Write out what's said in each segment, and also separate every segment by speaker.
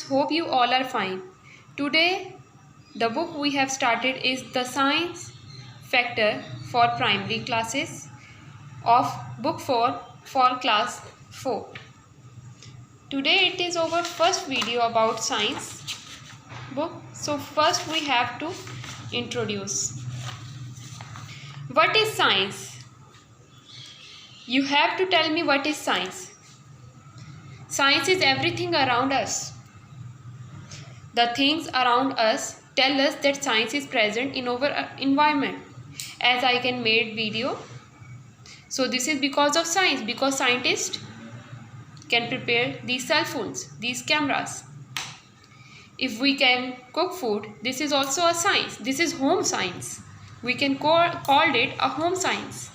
Speaker 1: Hope you all are fine. Today, the book we have started is The Science Factor for Primary Classes of Book 4 for Class 4. Today it is our first video about science book. So first we have to introduce. What is science? You have to tell me what is science. Science is everything around us. The things around us tell us that science is present in our environment. As I can make video. So this is because of science, because scientists can prepare these cell phones, these cameras. If we can cook food, this is also a science. This is home science. We can call it a home science.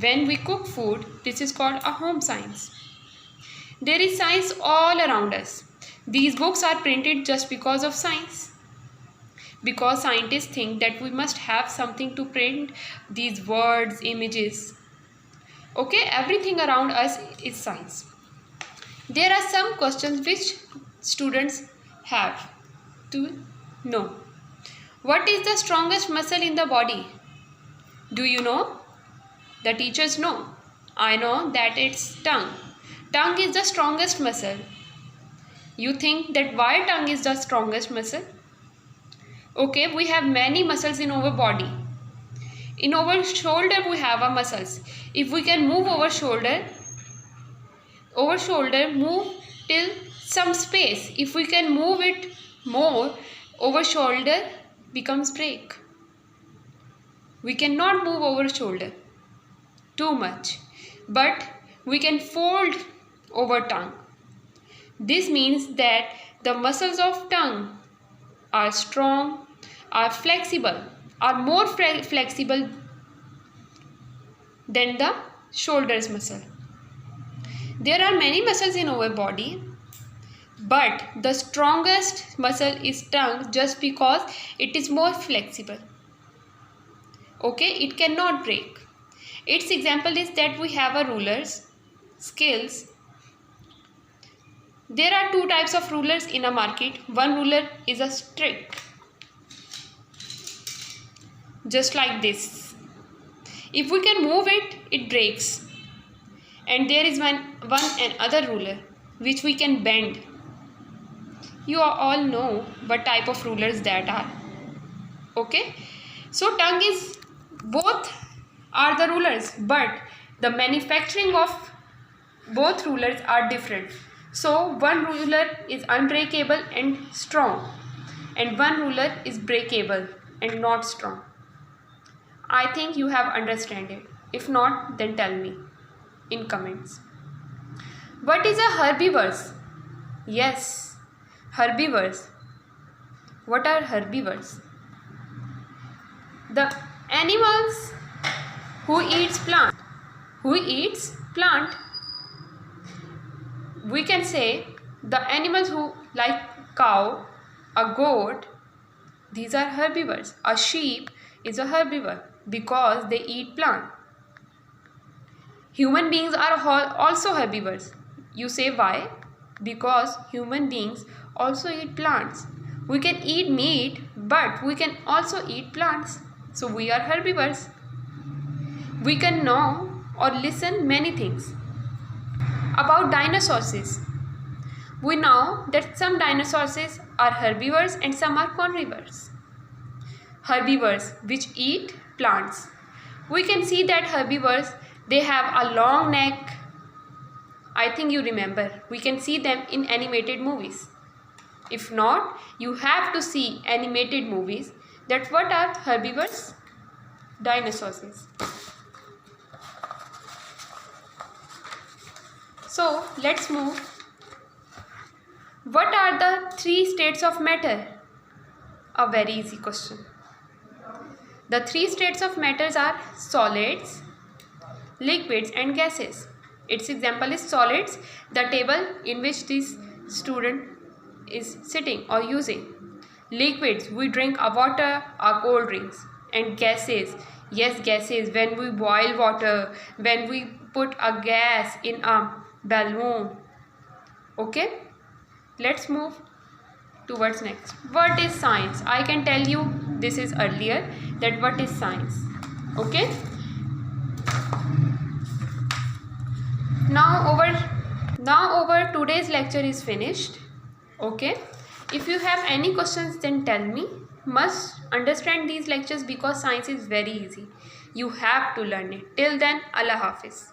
Speaker 1: When we cook food, this is called a home science. There is science all around us. These books are printed just because of science. Because scientists think that we must have something to print these words, images. Okay, everything around us is science. There are some questions which students have to know. What is the strongest muscle in the body? Do you know? The teachers know. I know that it's tongue. Tongue is the strongest muscle. You think that why tongue is the strongest muscle? Okay, we have many muscles in our body. In our shoulder we have a muscles. If we can move our shoulder move till some space. If we can move it more, our shoulder becomes break. We cannot move our shoulder too much, but we can fold our tongue. This means that the muscles of tongue are strong, are flexible, are more flexible than the shoulders muscle. There are many muscles in our body, but the strongest muscle is tongue just because it is more flexible. Okay, it cannot break. Its example is that we have a rulers, scales. There are two types of rulers in a market. One ruler is a stick, just like this. If we can move it, it breaks. And there is one another ruler which we can bend. You all know what type of rulers that are. Okay, so tongue is, both are the rulers, but the manufacturing of both rulers are different. So one ruler is unbreakable and strong, and one ruler is breakable and not strong. I think you have understood it. If not, then tell me in comments. What is a herbivores? Yes, herbivores. What are herbivores? The animals who eats plant. Who eats plant? We can say the animals who, like cow, a goat, these are herbivores. A sheep is a herbivore because they eat plant. Human beings are also herbivores. You say why? Because human beings also eat plants. We can eat meat, but we can also eat plants. So we are herbivores. We can know or listen many things. About dinosaurs, we know that some dinosaurs are herbivores and some are carnivores. Herbivores which eat plants. We can see that herbivores, they have a long neck. I think you remember. We can see them in animated movies. If not, you have to see animated movies. That what are herbivores? Dinosaurs. So let's move. What are the three states of matter? A very easy question. The three states of matters are solids, liquids and gases. Its example is solids, the table in which this student is sitting or using. Liquids, we drink a water or cold drinks. And gases, yes, gases, when we boil water, when we put a gas in a balloon. Okay, let's move towards next. What is science? I can tell you this is earlier that what is science. Okay, now over today's lecture is finished. Okay, if you have any questions then tell me. Must understand these lectures because science is very easy. You have to learn it. Till then, Allah Hafiz.